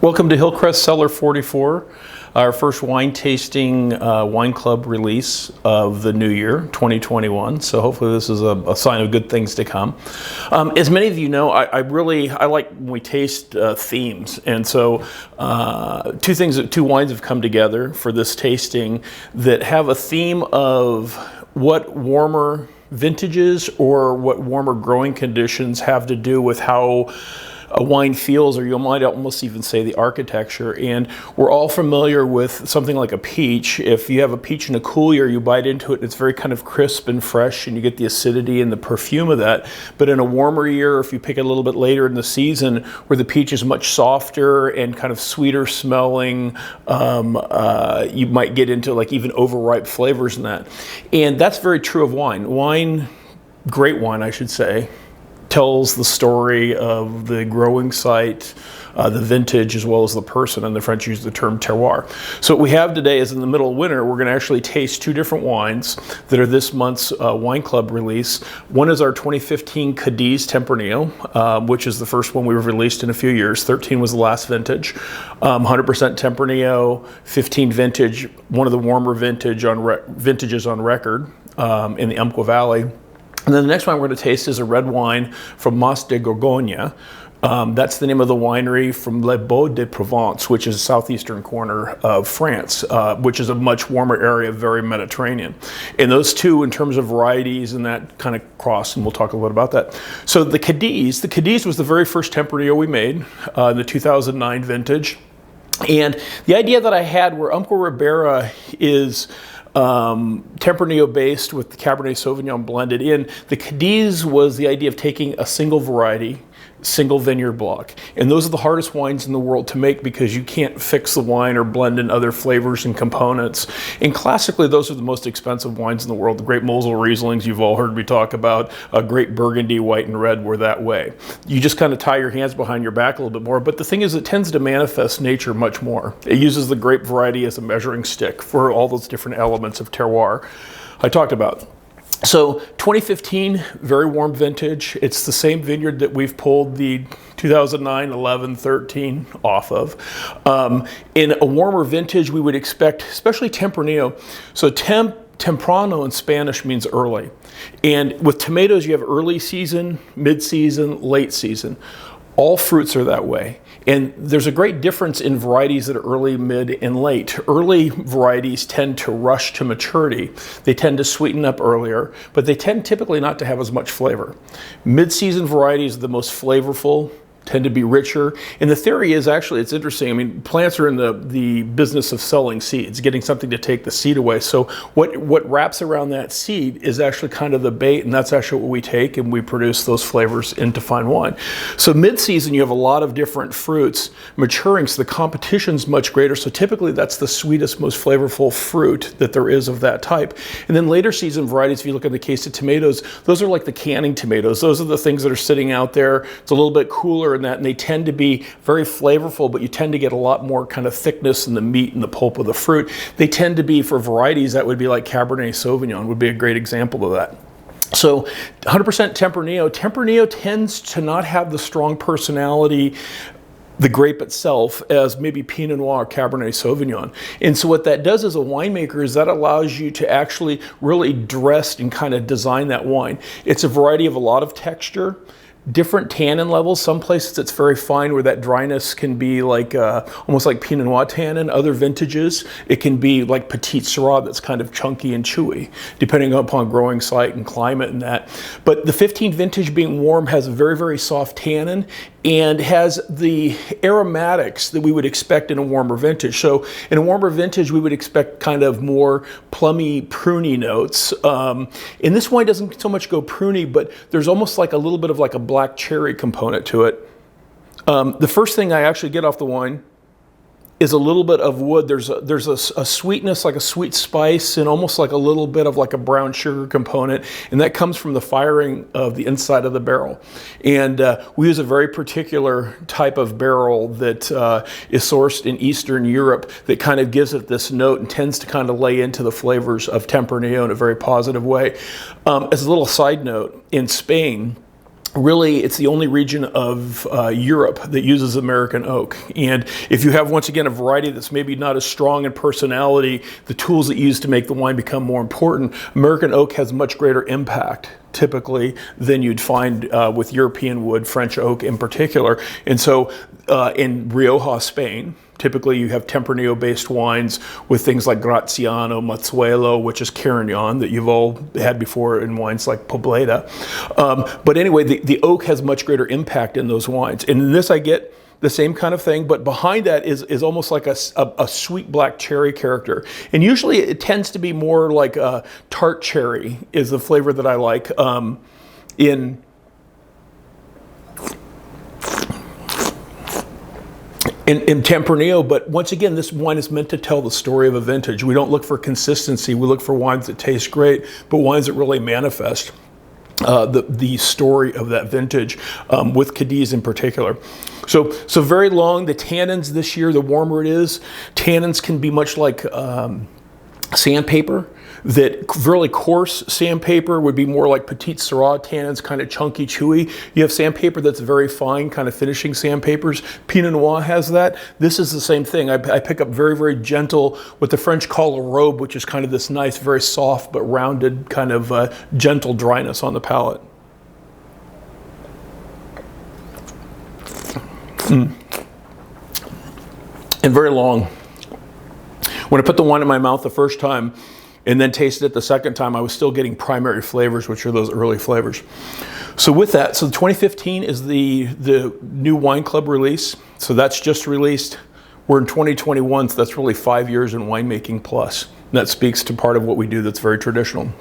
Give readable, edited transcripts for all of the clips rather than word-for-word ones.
Welcome to Hillcrest Cellar 44, our first wine tasting wine club release of the new year, 2021. So hopefully this is a sign of good things to come. As many of you know, I like when we taste themes. And so two wines have come together for this tasting that have a theme of what warmer vintages or what warmer growing conditions have to do with how a wine feels, or you might almost even say the architecture. And we're all familiar with something like a peach. If you have a peach in a cool year, you bite into it and it's very kind of crisp and fresh and you get the acidity and the perfume of that. But in a warmer year, if you pick it a little bit later in the season where the peach is much softer and kind of sweeter smelling, you might get into like even overripe flavors in that. And that's very true of wine. Great wine, I should say, tells the story of the growing site, the vintage, as well as the person, and the French use the term terroir. So what we have today is in the middle of winter, we're going to actually taste two different wines that are this month's wine club release. One is our 2015 CADIZ Tempranillo, which is the first one we've released in a few years. 13 was the last vintage. 100% Tempranillo, 15 vintage, one of the warmer vintages on record in the Umpqua Valley. And then the next wine we're going to taste is a red wine from Mas de Gourgonnier. That's the name of the winery from Les Baux de Provence, which is the southeastern corner of France, which is a much warmer area, very Mediterranean. And those two, in terms of varieties and that kind of cross, and we'll talk a little about that. So the CADIZ was the very first Tempranillo we made in the 2009 vintage. And the idea that I had where Umpqua Ribera is Tempranillo based with the Cabernet Sauvignon blended in. The CADIZ was the idea of taking a single variety, single vineyard block. And those are the hardest wines in the world to make because you can't fix the wine or blend in other flavors and components. And classically, those are the most expensive wines in the world. The great Mosel Rieslings you've all heard me talk about, a great Burgundy, white and red were that way. You just kind of tie your hands behind your back a little bit more. But the thing is, it tends to manifest nature much more. It uses the grape variety as a measuring stick for all those different elements of terroir I talked about. So 2015, very warm vintage. It's the same vineyard that we've pulled the 2009, 11, 13 off of. In a warmer vintage, we would expect, especially Tempranillo. So temprano in Spanish means early. And with tomatoes, you have early season, mid-season, late season. All fruits are that way. And there's a great difference in varieties that are early, mid, and late. Early varieties tend to rush to maturity. They tend to sweeten up earlier, but they tend typically not to have as much flavor. Mid-season varieties are the most flavorful, tend to be richer. And the theory is actually, it's interesting. I mean, plants are in the business of selling seeds, getting something to take the seed away. So what wraps around that seed is actually kind of the bait, and that's actually what we take, and we produce those flavors into fine wine. So mid-season, you have a lot of different fruits maturing, so the competition's much greater. So typically, that's the sweetest, most flavorful fruit that there is of that type. And then later season varieties, if you look at the case of tomatoes, those are like the canning tomatoes. Those are the things that are sitting out there. It's a little bit cooler in that, and they tend to be very flavorful, but you tend to get a lot more kind of thickness in the meat and the pulp of the fruit. They tend to be, for varieties, that would be like Cabernet Sauvignon would be a great example of that. So 100% Tempranillo. Tempranillo tends to not have the strong personality, the grape itself, as maybe Pinot Noir or Cabernet Sauvignon. And so what that does as a winemaker is that allows you to actually really dress and kind of design that wine. It's a variety of a lot of texture, different tannin levels. Some places it's very fine where that dryness can be like almost like Pinot Noir tannin. Other vintages, it can be like Petit Syrah that's kind of chunky and chewy, depending upon growing site and climate and that. But the 15 vintage being warm has a very, very soft tannin and has the aromatics that we would expect in a warmer vintage. So in a warmer vintage, we would expect kind of more plummy, pruny notes. And this wine doesn't so much go pruny, but there's almost like a little bit of like a black cherry component to it. The first thing I actually get off the wine is a little bit of wood. There's a sweetness, like a sweet spice, and almost like a little bit of like a brown sugar component, and that comes from the firing of the inside of the barrel. And we use a very particular type of barrel that is sourced in Eastern Europe that kind of gives it this note and tends to kind of lay into the flavors of Tempranillo in a very positive way. As a little side note, in Spain, really, it's the only region of Europe that uses American oak. And if you have, once again, a variety that's maybe not as strong in personality, the tools that you use to make the wine become more important. American oak has much greater impact, typically, than you'd find with European wood, French oak in particular. And so in Rioja, Spain, typically you have Tempranillo-based wines with things like Graziano, Mazzuelo, which is Carignan that you've all had before in wines like Pobleda. But anyway, the oak has much greater impact in those wines. And in this I get the same kind of thing, but behind that is almost like a sweet black cherry character. And usually it tends to be more like a tart cherry is the flavor that I like in Tempranillo. But once again, this wine is meant to tell the story of a vintage. We don't look for consistency. We look for wines that taste great, but wines that really manifest the story of that vintage, with CADIZ in particular. So very long. The tannins this year, the warmer it is, tannins can be much like sandpaper. That really coarse sandpaper would be more like Petite Syrah tannins, kind of chunky, chewy. You have sandpaper that's very fine, kind of finishing sandpapers. Pinot Noir has that. This is the same thing. I pick up very, very gentle, what the French call a robe, which is kind of this nice, very soft but rounded kind of gentle dryness on the palate. And very long. When I put the wine in my mouth the first time, and then tasted it the second time, I was still getting primary flavors, which are those early flavors. So with that, so 2015 is the new wine club release. So that's just released. We're in 2021, so that's really 5 years in winemaking plus. And that speaks to part of what we do that's very traditional.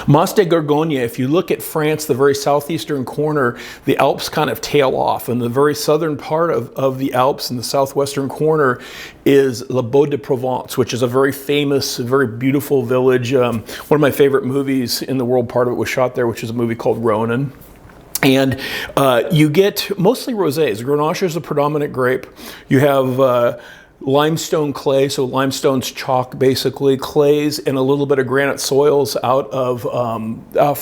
Mas de Gourgonnier, if you look at France, the very southeastern corner, the Alps kind of tail off. And the very southern part of the Alps in the southwestern corner is La Baude de Provence, which is a very famous, very beautiful village. One of my favorite movies in the world, part of it was shot there, which is a movie called Ronin. And you get mostly rosés. Grenache is the predominant grape. You have limestone clay, so limestone's chalk basically, clays and a little bit of granite soils out of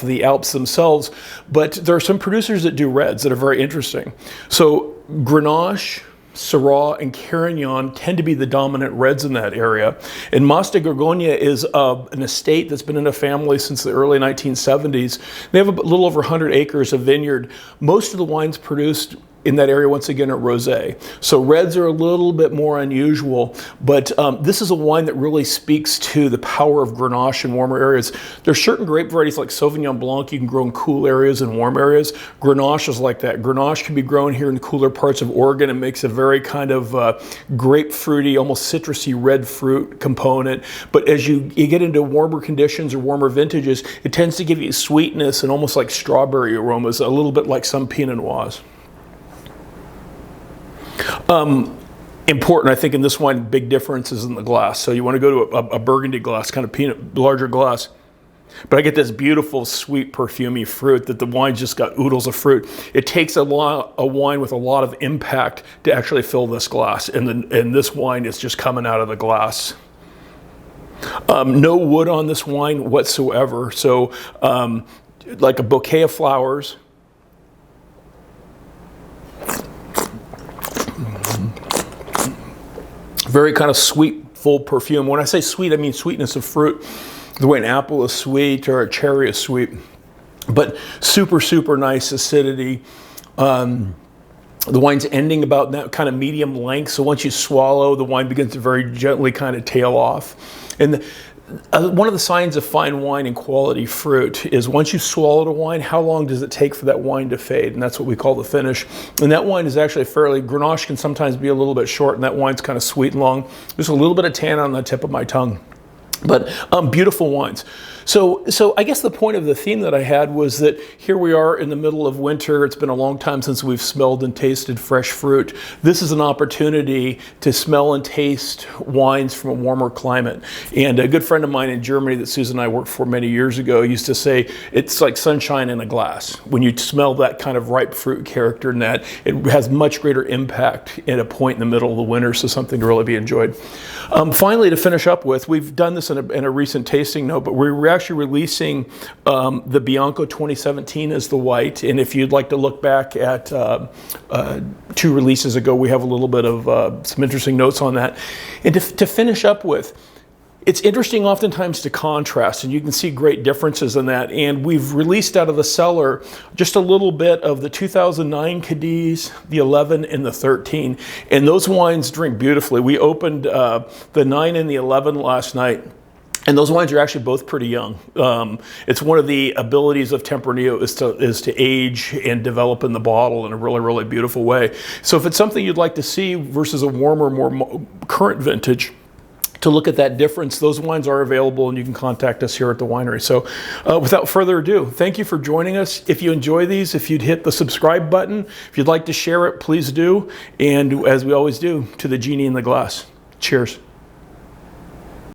the Alps themselves. But there are some producers that do reds that are very interesting. So Grenache, Syrah, and Carignan tend to be the dominant reds in that area. And Mas de Gourgonnier is an estate that's been in a family since the early 1970s. They have a little over 100 acres of vineyard. Most of the wines produced in that area, once again, are rosé. So reds are a little bit more unusual, but this is a wine that really speaks to the power of Grenache in warmer areas. There's certain grape varieties like Sauvignon Blanc you can grow in cool areas and warm areas. Grenache is like that. Grenache can be grown here in the cooler parts of Oregon and makes a very kind of grapefruity, almost citrusy red fruit component. But as you get into warmer conditions or warmer vintages, it tends to give you sweetness and almost like strawberry aromas, a little bit like some Pinot Noirs. Important, I think, in this wine, big differences in the glass. So you want to go to a burgundy glass, kind of larger glass. But I get this beautiful, sweet, perfumey fruit that the wine just got oodles of fruit. It takes a wine with a lot of impact to actually fill this glass. And this wine is just coming out of the glass. No wood on this wine whatsoever. So like a bouquet of flowers. Very kind of sweet, full perfume. When I say sweet, I mean sweetness of fruit. The way an apple is sweet or a cherry is sweet. But super, super nice acidity. The wine's ending about that kind of medium length. So once you swallow, the wine begins to very gently kind of tail off. And one of the signs of fine wine and quality fruit is once you've swallowed a wine, how long does it take for that wine to fade? And that's what we call the finish. And that wine is actually Grenache can sometimes be a little bit short, and that wine's kind of sweet and long. There's a little bit of tan on the tip of my tongue. But beautiful wines. So I guess the point of the theme that I had was that here we are in the middle of winter. It's been a long time since we've smelled and tasted fresh fruit. This is an opportunity to smell and taste wines from a warmer climate. And a good friend of mine in Germany that Susan and I worked for many years ago used to say, it's like sunshine in a glass. When you smell that kind of ripe fruit character in that, it has much greater impact at a point in the middle of the winter, so something to really be enjoyed. Finally, to finish up with, we've done this in a recent tasting note, but we're actually actually releasing the Bianco 2017 as the white. And if you'd like to look back at 2 releases ago, we have a little bit of some interesting notes on that. And to finish up with, it's interesting oftentimes to contrast, and you can see great differences in that. And we've released out of the cellar just a little bit of the 2009 CADIZ, the 11, and the 13. And those wines drink beautifully. We opened the 9 and the 11 last night. And those wines are actually both pretty young. It's one of the abilities of Tempranillo is to age and develop in the bottle in a really, really beautiful way. So if it's something you'd like to see versus a warmer, more current vintage, to look at that difference, those wines are available, and you can contact us here at the winery. So without further ado, thank you for joining us. If you enjoy these, if you'd hit the subscribe button, if you'd like to share it, please do. And as we always do, to the Genie in the glass. Cheers.